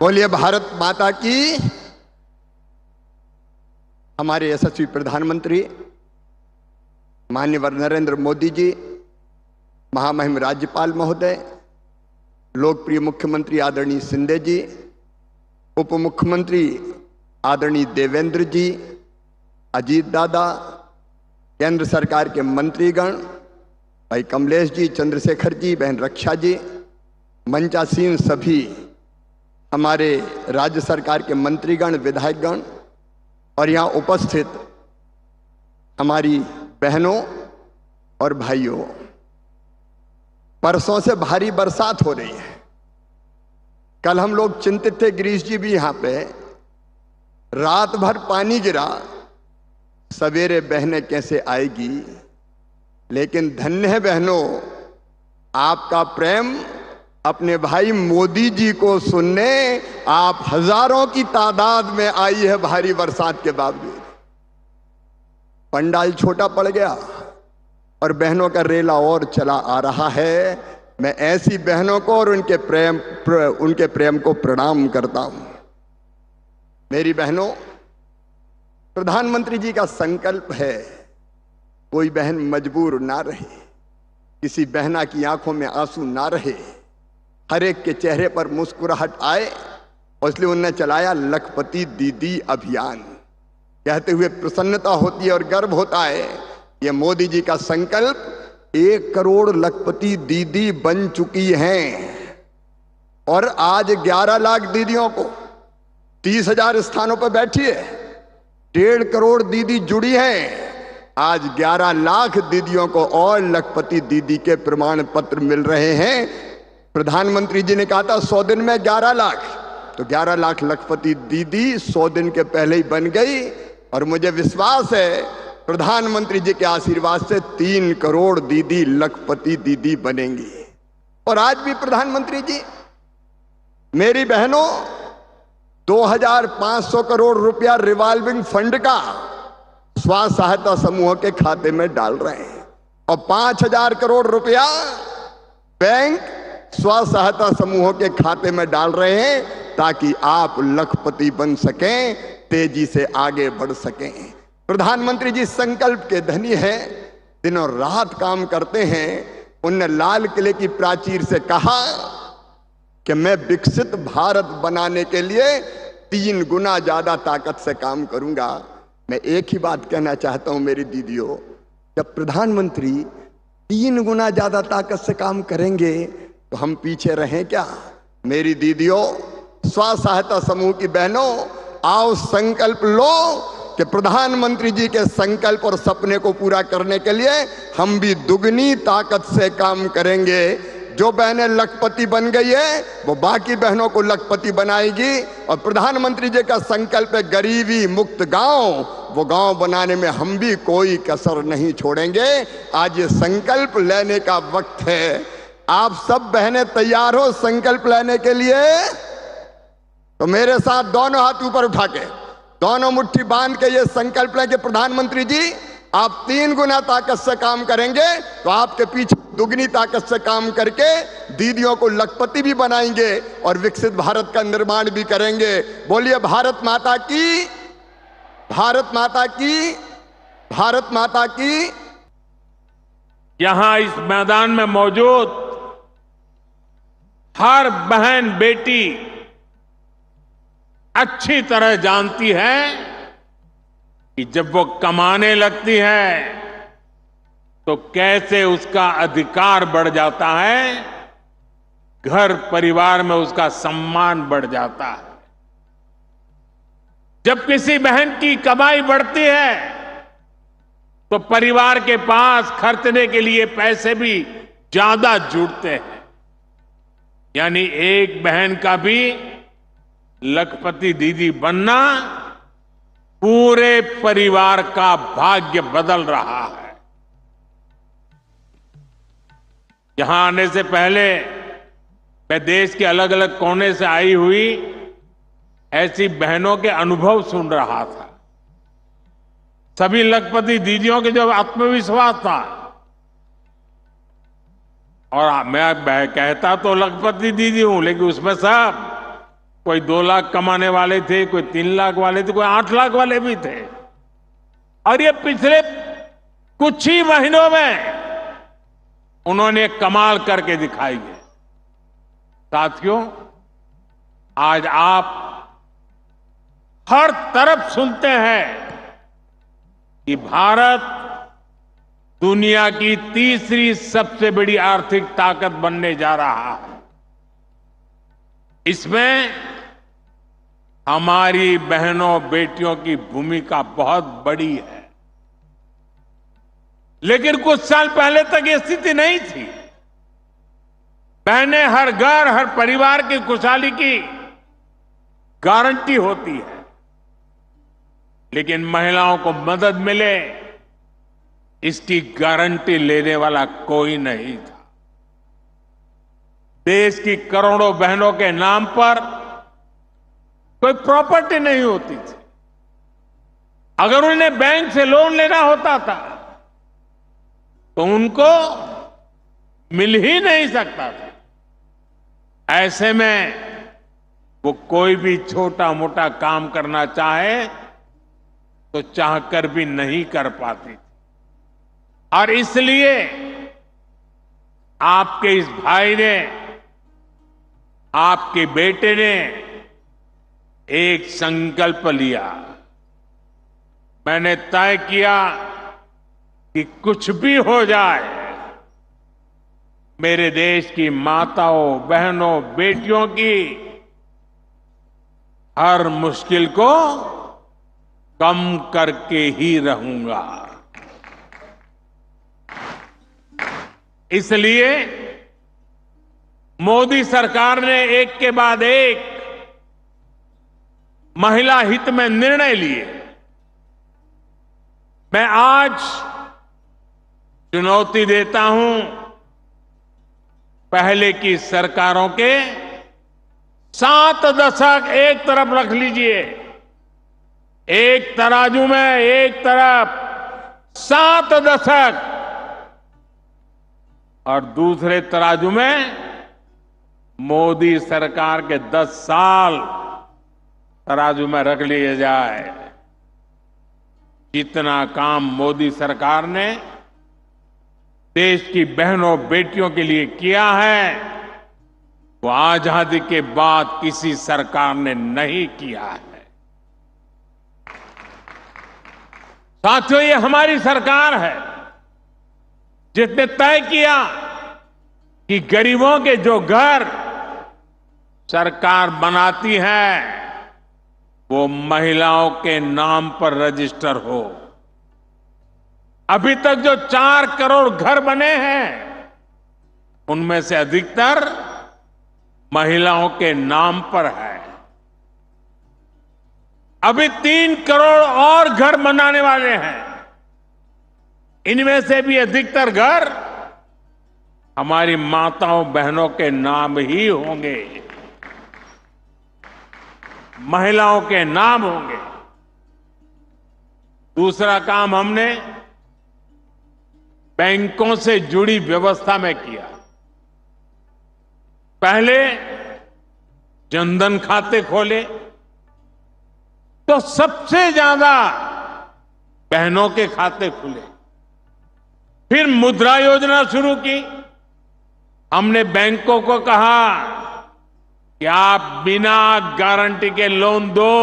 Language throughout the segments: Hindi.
बोलिए भारत माता की। हमारे यशस्वी प्रधानमंत्री माननीय नरेंद्र मोदी जी, महामहिम राज्यपाल महोदय, लोकप्रिय मुख्यमंत्री आदरणीय शिंदे जी, उप मुख्यमंत्री आदरणीय देवेंद्र जी, अजीत दादा, केंद्र सरकार के मंत्रीगण, भाई कमलेश जी, चंद्रशेखर जी, बहन रक्षा जी, मंचासीन सभी हमारे राज्य सरकार के मंत्रीगण, विधायकगण और यहाँ उपस्थित हमारी बहनों और भाइयों, परसों से भारी बरसात हो रही है। कल हम लोग चिंतित थे, गिरीश जी भी यहाँ पे, रात भर पानी गिरा, सवेरे बहने कैसे आएगी। लेकिन धन्य है बहनों, आपका प्रेम अपने भाई मोदी जी को सुनने आप हजारों की तादाद में आई है। भारी बरसात के बावजूद पंडाल छोटा पड़ गया और बहनों का रेला और चला आ रहा है। मैं ऐसी बहनों को और उनके प्रेम को प्रणाम करता हूं। मेरी बहनों, प्रधानमंत्री जी का संकल्प है कोई बहन मजबूर ना रहे, किसी बहना की आंखों में आंसू ना रहे, हर एक के चेहरे पर मुस्कुराहट आए, और इसलिए उन्होंने चलाया लखपति दीदी अभियान। कहते हुए प्रसन्नता होती है और गर्व होता है, ये मोदी जी का संकल्प 1 करोड़ लखपति दीदी बन चुकी हैं। और आज 11 लाख दीदियों को 30,000 स्थानों पर बैठी है, 1.5 करोड़ दीदी जुड़ी हैं। आज 11 लाख दीदियों को और लखपति दीदी के प्रमाण पत्र मिल रहे हैं। प्रधानमंत्री जी ने कहा था 100 दिन में 11 लाख, तो 11 लाख लखपति दीदी 100 दिन के पहले ही बन गई। और मुझे विश्वास है प्रधानमंत्री जी के आशीर्वाद से 3 करोड़ दीदी लखपति दीदी बनेंगी। और आज भी प्रधानमंत्री जी मेरी बहनों 2,500 करोड़ रुपया रिवॉल्विंग फंड का स्व सहायता समूह के खाते में डाल रहे हैं और 5,000 करोड़ रुपया बैंक स्व सहायता समूहों के खाते में डाल रहे हैं, ताकि आप लखपति बन सकें, तेजी से आगे बढ़ सकें। प्रधानमंत्री जी संकल्प के धनी हैं, दिनों रात काम करते हैं। उनने लाल किले की प्राचीर से कहा कि मैं विकसित भारत बनाने के लिए 3 गुना ज्यादा ताकत से काम करूंगा। मैं एक ही बात कहना चाहता हूं मेरी दीदियों, जब प्रधानमंत्री 3 गुना ज्यादा ताकत से काम करेंगे तो हम पीछे रहें क्या। मेरी दीदियों, स्व सहायता समूह की बहनों, आओ संकल्प लो कि प्रधानमंत्री जी के संकल्प और सपने को पूरा करने के लिए हम भी दुगनी ताकत से काम करेंगे। जो बहनें लखपति बन गई है वो बाकी बहनों को लखपति बनाएगी। और प्रधानमंत्री जी का संकल्प है गरीबी मुक्त गांव, वो गांव बनाने में हम भी कोई कसर नहीं छोड़ेंगे। आज ये संकल्प लेने का वक्त है। आप सब बहनें तैयार हो संकल्प लेने के लिए? तो मेरे साथ दोनों हाथ ऊपर उठा के, दोनों मुट्ठी बांध के ये संकल्प लें कि प्रधानमंत्री जी आप 3 गुना ताकत से काम करेंगे तो आपके पीछे दुगनी ताकत से काम करके दीदियों को लखपति भी बनाएंगे और विकसित भारत का निर्माण भी करेंगे। बोलिए भारत माता की, भारत माता की, भारत माता की। यहां इस मैदान में मौजूद हर बहन बेटी अच्छी तरह जानती है कि जब वो कमाने लगती है तो कैसे उसका अधिकार बढ़ जाता है, घर परिवार में उसका सम्मान बढ़ जाता है। जब किसी बहन की कमाई बढ़ती है तो परिवार के पास खर्चने के लिए पैसे भी ज्यादा जुड़ते हैं। यानी एक बहन का भी लखपति दीदी बनना पूरे परिवार का भाग्य बदल रहा है। यहां आने से पहले मैं देश के अलग अलग कोने से आई हुई ऐसी बहनों के अनुभव सुन रहा था। सभी लखपति दीदियों के जो आत्मविश्वास था, और मैं कहता तो लखपति दीदी हूं, लेकिन उसमें सब कोई 2 लाख कमाने वाले थे, कोई 3 लाख वाले थे, कोई 8 लाख वाले भी थे। और ये पिछले कुछ ही महीनों में उन्होंने कमाल करके दिखाई है। साथियों, आज आप हर तरफ सुनते हैं कि भारत दुनिया की तीसरी सबसे बड़ी आर्थिक ताकत बनने जा रहा है। इसमें हमारी बहनों बेटियों की भूमिका बहुत बड़ी है। लेकिन कुछ साल पहले तक ये स्थिति नहीं थी। बहनें हर घर, हर परिवार की खुशहाली की गारंटी होती है, लेकिन महिलाओं को मदद मिले इसकी गारंटी लेने वाला कोई नहीं था। देश की करोड़ों बहनों के नाम पर कोई प्रॉपर्टी नहीं होती थी। अगर उन्हें बैंक से लोन लेना होता था तो उनको मिल ही नहीं सकता था। ऐसे में वो कोई भी छोटा मोटा काम करना चाहे तो चाहकर भी नहीं कर पाती थी। और इसलिए आपके इस भाई ने, आपके बेटे ने एक संकल्प लिया। मैंने तय किया कि कुछ भी हो जाए, मेरे देश की माताओं, बहनों, बेटियों की हर मुश्किल को कम करके ही रहूंगा। इसलिए मोदी सरकार ने एक के बाद एक महिला हित में निर्णय लिए। मैं आज चुनौती देता हूं पहले की सरकारों के 7 दशक एक तरफ रख लीजिए। एक तराजू में एक तरफ 7 दशक और दूसरे तराजू में मोदी सरकार के 10 साल तराजू में रख लिए जाए। जितना काम मोदी सरकार ने देश की बहनों बेटियों के लिए किया है वो आजादी के बाद किसी सरकार ने नहीं किया है। साथियों, ये हमारी सरकार है जिसने तय किया कि गरीबों के जो घर सरकार बनाती है वो महिलाओं के नाम पर रजिस्टर हो। अभी तक जो 4 करोड़ घर बने हैं उनमें से अधिकतर महिलाओं के नाम पर है। अभी 3 करोड़ और घर बनाने वाले हैं। इनमें से भी अधिकतर घर हमारी माताओं बहनों के नाम ही होंगे, महिलाओं के नाम होंगे। दूसरा काम हमने बैंकों से जुड़ी व्यवस्था में किया। पहले जनधन खाते खोले तो सबसे ज्यादा बहनों के खाते खुले। फिर मुद्रा योजना शुरू की। हमने बैंकों को कहा कि आप बिना गारंटी के लोन दो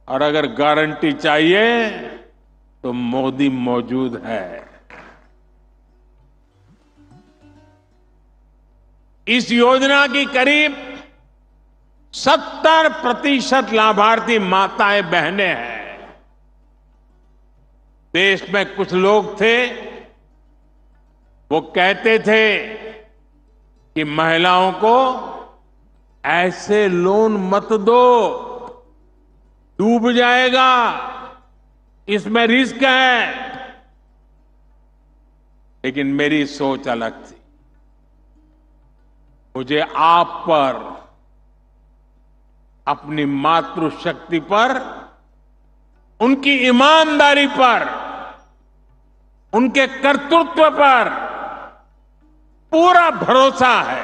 और अगर गारंटी चाहिए तो मोदी मौजूद है। इस योजना की करीब 70% लाभार्थी माताएं बहनें हैं। देश में कुछ लोग थे वो कहते थे कि महिलाओं को ऐसे लोन मत दो, डूब जाएगा, इसमें रिस्क है। लेकिन मेरी सोच अलग थी। मुझे आप पर, अपनी मातृशक्ति पर, उनकी ईमानदारी पर, उनके कर्तृत्व पर पूरा भरोसा है।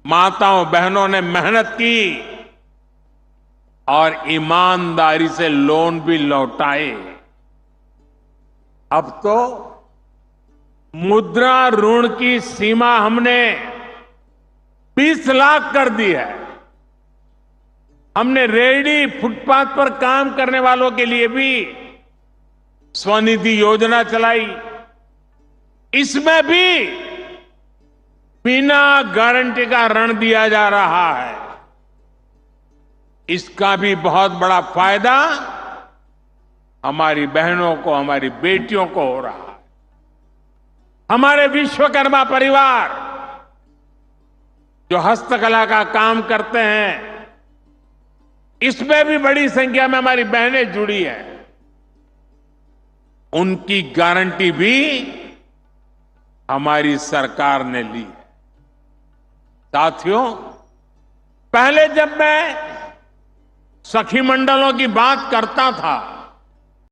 माताओं बहनों ने मेहनत की और ईमानदारी से लोन भी लौटाए। अब तो मुद्रा ऋण की सीमा हमने 20 लाख कर दी है। हमने रेहड़ी फुटपाथ पर काम करने वालों के लिए भी स्वनिधि योजना चलाई। इसमें भी बिना गारंटी का ऋण दिया जा रहा है। इसका भी बहुत बड़ा फायदा हमारी बहनों को, हमारी बेटियों को हो रहा है। हमारे विश्वकर्मा परिवार जो हस्तकला का काम करते हैं, इसमें भी बड़ी संख्या में हमारी बहनें जुड़ी हैं। उनकी गारंटी भी हमारी सरकार ने ली है। साथियों, पहले जब मैं सखी मंडलों की बात करता था